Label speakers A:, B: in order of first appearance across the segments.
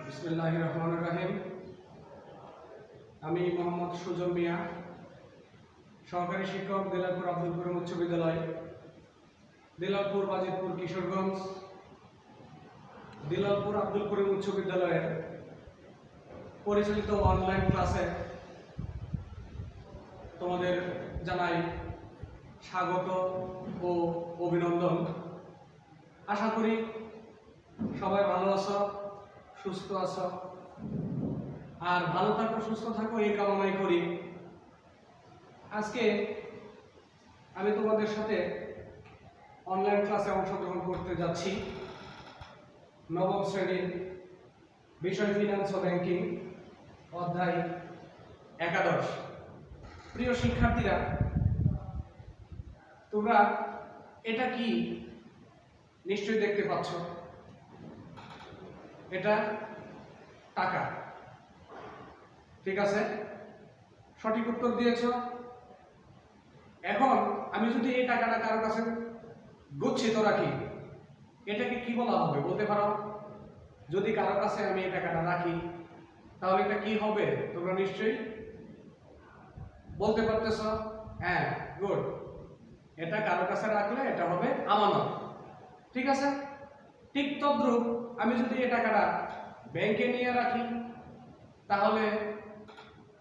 A: বিসমিল্লাহির রহমানির রহিম। আমি মোহাম্মদ সুজন মিয়া, সহকারী শিক্ষক, দিলারপুর আব্দুল করিম উচ্চ বিদ্যালয়, দিলারপুর বাজিতপুর কিশোরগঞ্জ। দিলারপুর আব্দুল করিম উচ্চ বিদ্যালয়ের পরিচালিত অনলাইন ক্লাসে তোমাদের জানাই স্বাগত ও অভিনন্দন। আশা করি সবাই ভালো আছো, সুস্থ আছো, আর ভালো থাকো, সুস্থ থাকো এই কামনাই করি। আজকে আমি তোমাদের সাথে অনলাইন ক্লাসে অংশগ্রহণ করতে যাচ্ছি। নবম শ্রেণীর বিষয় ফিনান্স ও ব্যাংকিং, অধ্যায় 11। প্রিয় শিক্ষার্থীরা, তোমরা এটা কি নিশ্চয়ই দেখতে পাচ্ছ। এটা টাকা, ঠিক আছে? সঠিক উত্তর দিয়েছ। এখন আমি যদি এই টাকাটা কারো কাছে গচ্ছিত রাখি, এটাকে কি বলা হবে বলতে পারো? যদি কারো কাছে আমি এই টাকাটা রাখি, তাহলে এটা কি হবে তোমরা নিশ্চয়ই বলতে পারতেছ। হ্যাঁ, গুড। এটা কারো কাছে রাখলে এটা হবে আমানত, ঠিক আছে? ঠিক তদ্রূপ আমি যদি এই টাকাটা ব্যাংকে নিয়ে রাখি, তাহলে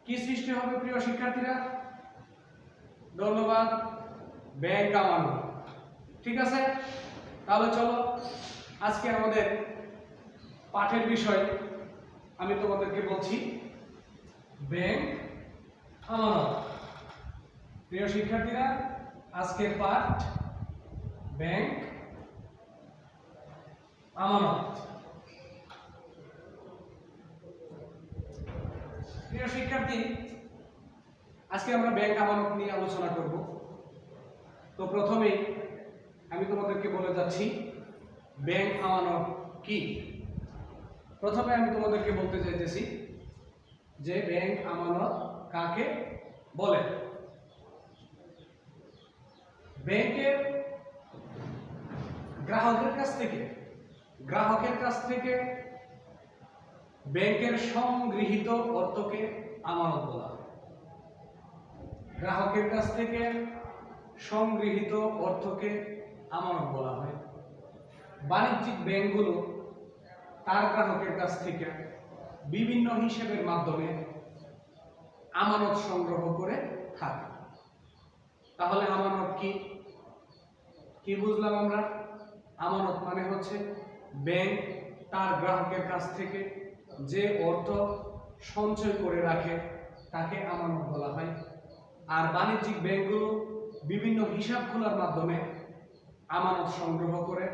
A: কি সৃষ্টি হবে প্রিয় শিক্ষার্থীরা? ধন্যবাদ, ব্যাংক আমানত, ঠিক আছে? তাহলে চলো আজকে আমাদের পাঠের বিষয় আমি তোমাদেরকে বলছি ব্যাংক আমানত। প্রিয় শিক্ষার্থীরা, আজকের পাঠ ব্যাংক আমানত। প্রিয় শিক্ষার্থী, আজকে আমরা ব্যাংক আমানত নিয়ে আলোচনা করব। তো প্রথমেই আমি তোমাদেরকে বলে যাচ্ছি ব্যাংক আমানত কি। প্রথমে আমি তোমাদেরকে বলতে চাইতেছি যে ব্যাংক আমানত কাকে বলে। ব্যাংকের গ্রাহকের কাছ থেকে ব্যাংকের সংগৃহীত অর্থকে আমানত বলা হয়। গ্রাহকের কাছ থেকে সংগৃহীত অর্থকে আমানত বলা হয়। বাণিজ্যিক ব্যাংকগুলো তার গ্রাহকের কাছ থেকে বিভিন্ন হিসেবের মাধ্যমে আমানত সংগ্রহ করে থাকে। তাহলে আমানত কি বুঝলাম আমরা? আমানত মানে হচ্ছে ব্যাংক তার গ্রাহকের কাছ থেকে যে অর্থ সঞ্চয় করে রাখে তাকে আমানত বলা হয়। আর বাণিজ্যিক ব্যাংকগুলো বিভিন্ন হিসাব খোলার মাধ্যমে আমানত সংগ্রহ করে।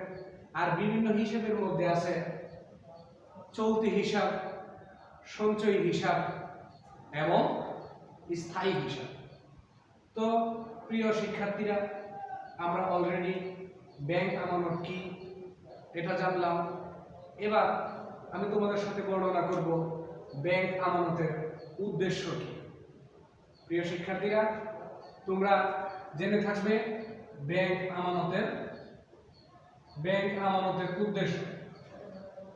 A: আর বিভিন্ন হিসাবের মধ্যে আছে চলতি হিসাব, সঞ্চয়ী হিসাব এবং স্থায়ী হিসাব। তো প্রিয় শিক্ষার্থীরা, আমরা অলরেডি ব্যাংক আমানত কি এটা জানলাম। এবার আমি তোমাদের সাথে বর্ণনা করব ব্যাংক আমানতের উদ্দেশ্য কি। প্রিয় শিক্ষার্থীরা, তোমরা জেনে থাকবে ব্যাংক আমানতের উদ্দেশ্য।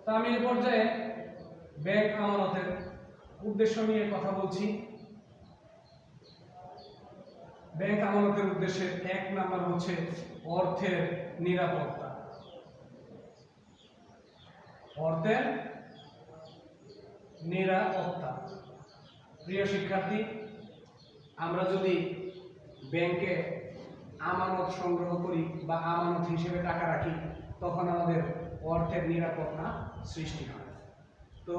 A: তো আমি এই পর্যায়ে ব্যাংক আমানতের উদ্দেশ্য নিয়ে কথা বলছি। ব্যাংক আমানতের উদ্দেশ্যের 1 নাম্বার হচ্ছে অর্থের নিরাপত্তা। অর্থের নিরাপত্তা। প্রিয় শিক্ষার্থী, আমরা যদি ব্যাংকে আমানত সংগ্রহ করি বা আমানত হিসেবে টাকা রাখি, তখন আমাদের অর্থের নিরাপত্তা সৃষ্টি হয়। তো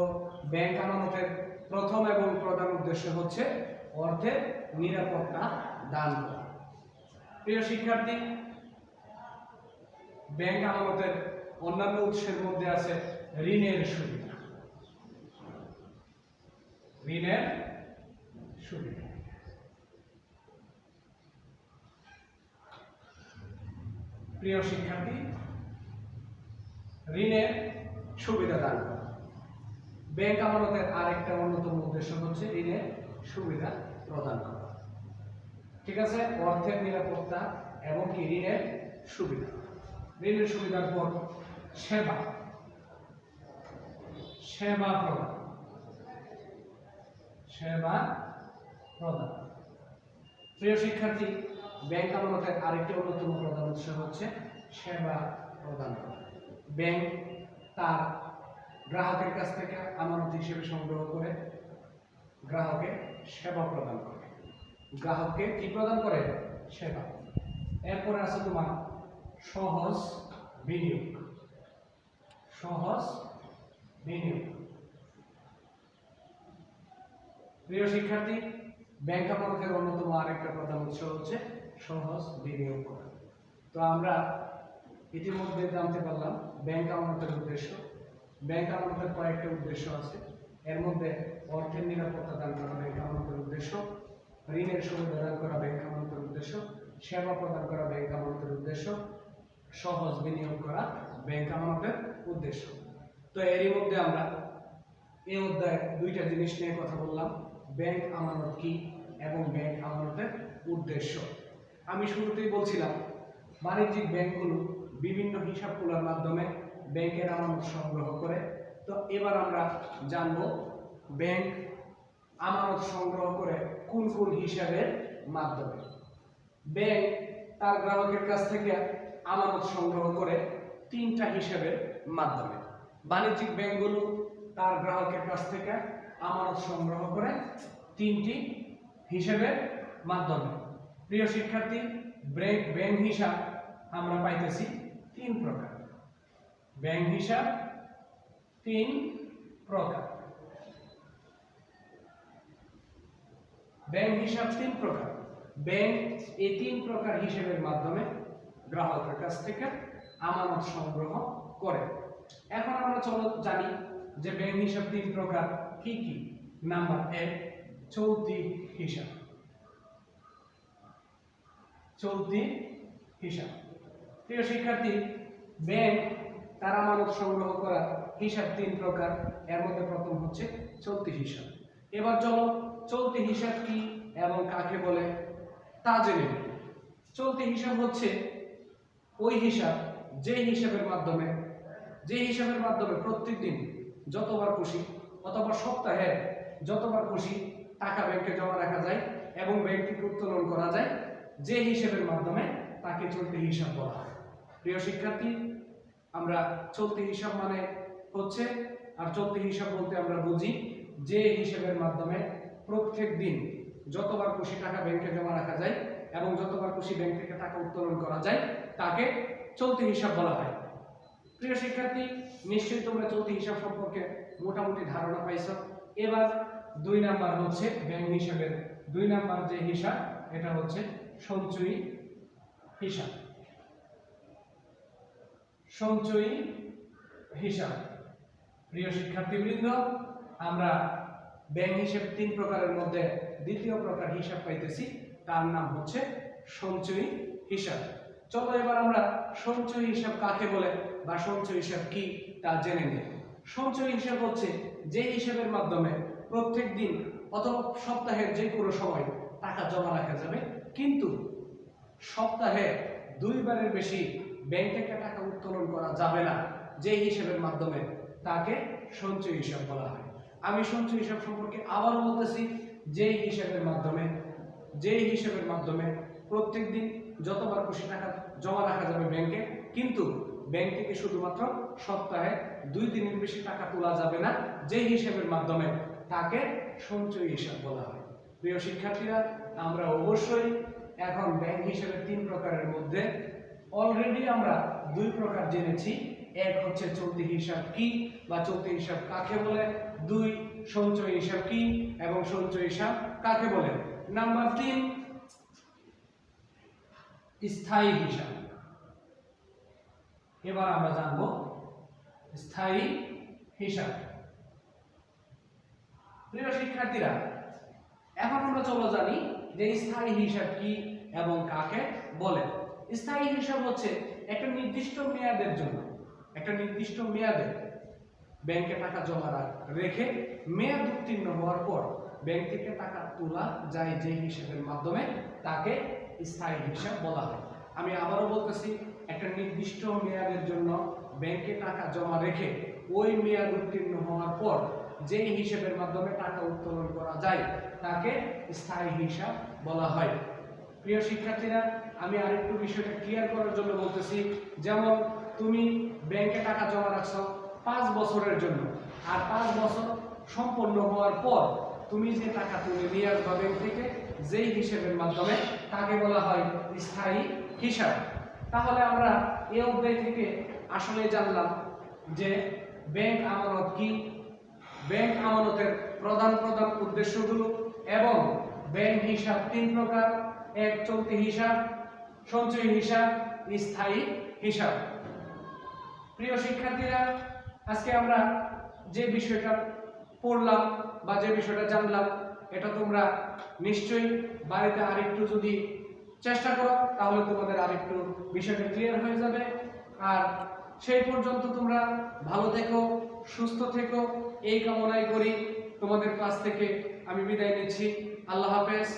A: ব্যাংক আমানতের প্রথম এবং প্রধান উদ্দেশ্য হচ্ছে অর্থের নিরাপত্তা দান করা। প্রিয় শিক্ষার্থী, ব্যাংক আমানতের অন্যান্য উৎসের মধ্যে আছে ঋণের সুবিধা। প্রিয় শিক্ষার্থী, ঋণের সুবিধা দান করা। ব্যাংক আমানতের আরেকটা অন্যতম উদ্দেশ্য হচ্ছে ঋণের সুবিধা প্রদান করা, ঠিক আছে? অর্থের নিরাপত্তা এবং কি ঋণের সুবিধা। ঋণের সুবিধার পর সেবা। সেবা প্রদান, সেবা প্রদান। প্রিয় শিক্ষার্থী, ব্যাংক আমানতের আরেকটি অন্যতম প্রধান উৎস হচ্ছে সেবা প্রদান করা। ব্যাংক তার গ্রাহকের কাছ থেকে আমানত হিসেবে সংগ্রহ করে গ্রাহকে সেবা প্রদান করে। গ্রাহককে কি প্রদান করে? সেবা। এরপরে আছে তোমার সহজ বিনিয়োগ। সহজ বিনিয়োগ। প্রিয় শিক্ষার্থী, ব্যাংক আমানতের অন্যতম আরেকটা প্রধান উৎস হচ্ছে সহজ বিনিয়োগ করা। তো আমরা ইতিমধ্যে জানতে পারলাম ব্যাংক আমানতের উদ্দেশ্য। ব্যাংক আমানতের কয়েকটা উদ্দেশ্য আছে। এর মধ্যে অর্থের নিরাপত্তা দান করা ব্যাংক আমানতের উদ্দেশ্য, ঋণের সুবিধা দান করা ব্যাংক আমানতের উদ্দেশ্য, সেবা প্রদান করা ব্যাংক আমানতের উদ্দেশ্য, সহজ বিনিয়োগ করা ব্যাংক আমানতের উদ্দেশ্য। তো এরই মধ্যে আমরা এই অধ্যায়ে দুইটা জিনিস নিয়ে কথা বললাম, ব্যাংক আমানত কি এবং ব্যাংক আমানতের উদ্দেশ্য। আমি শুরুতেই বলছিলাম বাণিজ্যিক ব্যাংকগুলো বিভিন্ন হিসাব খোলার মাধ্যমে ব্যাংকের আমানত সংগ্রহ করে। তো এবার আমরা জানব ব্যাংক আমানত সংগ্রহ করে কোন কোন হিসাবের মাধ্যমে। ব্যাংক তার গ্রাহকের কাছ থেকে আমানত সংগ্রহ করে তিনটা হিসাবের মাধ্যমে। বাণিজ্যিক ব্যাংকগুলো তার গ্রাহকের কাছ থেকে আমানত সংগ্রহ করে তিনটি হিসাবের মাধ্যমে। প্রিয় শিক্ষার্থী, ব্যাংক হিসাব আমরা পাইতেছি তিন প্রকার। ব্যাংক হিসাব তিন প্রকার। ব্যাংক হিসাব তিন প্রকার। ব্যাংক এই তিন প্রকার হিসাবের মাধ্যমে গ্রাহকের কাছ থেকে আমানত সংগ্রহ করে। এখন আমরা চলো জানি যে ব্যাংক হিসাব তিন প্রকার কি কি। নাম্বার 1, চলতি হিসাব। চলতি হিসাব। প্রিয় শিক্ষার্থী, ব্যাংক তার আমানত সংগ্রহ করা হিসাব তিন প্রকার। এর মধ্যে প্রথম হচ্ছে চলতি হিসাব। এবার চলো চলতি হিসাব কি এবং কাকে বলে তা জেনে নিই। চলতি হিসাব হচ্ছে ওই হিসাব যে হিসাবের মাধ্যমে প্রত্যেকদিন যতবার খুশি অথবা সপ্তাহে যতবার খুশি টাকা ব্যাংকে জমা রাখা যায় এবং ব্যাংক থেকে উত্তোলন করা যায়, যে হিসাবের মাধ্যমে তাকে চলতি হিসাব বলা হয়। প্রিয় শিক্ষার্থী, আমরা চলতি হিসাব মানে হচ্ছে, আর চলতি হিসাব বলতে আমরা বুঝি যে হিসাবের মাধ্যমে প্রত্যেক দিন যতবার খুশি টাকা ব্যাংকে জমা রাখা যায় এবং যতবার খুশি ব্যাংক থেকে টাকা উত্তোলন করা যায় তাকে চলতি হিসাব বলা হয়। প্রিয় শিক্ষার্থী, নিশ্চয়ই তোমরা চলতি হিসাব সম্পর্কে মোটামুটি ধারণা পাইছো। এবার 2 নাম্বার হচ্ছে ব্যাংক হিসাবের 2 নাম্বার যে হিসাব, এটা হচ্ছে সঞ্চয়ী হিসাব। সঞ্চয়ী হিসাব। প্রিয় শিক্ষার্থীবৃন্দ, আমরা ব্যাংক হিসাব তিন প্রকারের মধ্যে দ্বিতীয় প্রকার হিসাব পাইতেছি, তার নাম হচ্ছে সঞ্চয়ী হিসাব। চলো এবার আমরা সঞ্চয়ী হিসাব কাকে বলে বা সঞ্চয়ী হিসাব কি তা জেনে নিই। সঞ্চয়ী হিসাব হচ্ছে যে হিসাবের মাধ্যমে প্রত্যেক দিন অথবা সপ্তাহের যে কোনো সময় টাকা জমা রাখা যাবে, কিন্তু সপ্তাহে 2 বারের বেশি ব্যাংক থেকে টাকা উত্তোলন করা যাবে না, যে হিসাবের মাধ্যমে তাকে সঞ্চয়ী হিসাব বলা হয়। আমি সঞ্চয়ী হিসাব সম্পর্কে আবারও বলতেছি, যে হিসাবের মাধ্যমে প্রত্যেক দিন যতবার খুশি টাকা জমা রাখা যাবে ব্যাংকে, কিন্তু ব্যাংক থেকে শুধুমাত্র সপ্তাহে 2 দিনের বেশি টাকা তোলা যাবে না, যে হিসাবের মাধ্যমে তাকে সঞ্চয়ী হিসাব বলা হয়। প্রিয় শিক্ষার্থীরা, আমরা অবশ্যই এখন ব্যাংক হিসাবের 3 প্রকারের মধ্যে অলরেডি আমরা 2 প্রকার জেনেছি। এক হচ্ছে চলতি হিসাব কি বা চলতি হিসাব কাকে বলে, 2 সঞ্চয়ী হিসাব কি এবং সঞ্চয়ী হিসাব কাকে বলে। নাম্বার 3, স্থায়ী হিসাব। এবার আমরা জানব স্থায়ী হিসাব। প্রিয় শিক্ষার্থীরা, এখন আমরা চলো জানি যে স্থায়ী হিসাব কি এবং কাকে বলে। স্থায়ী হিসাব হচ্ছে একটা নির্দিষ্ট মেয়াদে ব্যাংকে টাকা জমা রেখে মেয়াদ উত্তীর্ণ হওয়ার পর ব্যাংক থেকে টাকা তোলা যায় যে হিসাবের মাধ্যমে, তাকে স্থায়ী হিসাব বলা হয়। আমি আবারও বলতেছি, একটা নির্দিষ্ট মেয়াদের জন্য ব্যাংকে টাকা জমা রেখে ওই মেয়াদ উত্তীর্ণ হওয়ার পর যেই হিসাবের মাধ্যমে টাকা উত্তোলন করা যায় তাকে স্থায়ী হিসাব বলা হয়। প্রিয় শিক্ষার্থীরা, আমি আরেকটু বিষয়টা ক্লিয়ার করার জন্য বলতেছি, যেমন তুমি ব্যাংকে টাকা জমা রাখছো 5 বছরের জন্য, আর 5 বছর সম্পন্ন হওয়ার পর তুমি যে টাকা তুলে নিয়ে আসবা ব্যাংক থেকে, যেই হিসাবের মাধ্যমে তাকে বলা হয় স্থায়ী হিসাব। তাহলে আমরা এই অধ্যায় থেকে আসলে জানলাম যে ব্যাংক আমানত কি, ব্যাংক আমানতের প্রধান প্রধান উদ্দেশ্যগুলো, এবং ব্যাংক হিসাব 3 প্রকার: এক চলতি হিসাব, সঞ্চয়ী হিসাব, স্থায়ী হিসাব। প্রিয় শিক্ষার্থীরা, আজকে আমরা যে বিষয়টা পড়লাম বা যে বিষয়টা জানলাম, এটা তোমরা নিশ্চয়ই বাড়িতে আরেকটু যদি চেষ্টা করো তাহলে তোমাদের আরেকটু বিষয়টা ক্লিয়ার হয়ে যাবে। আর সেই পর্যন্ত তোমরা ভালো থেকো, সুস্থ থেকো, এই কামনাই করি। তোমাদের ক্লাস থেকে আমি বিদায় নিচ্ছি। আল্লাহ হাফেজ।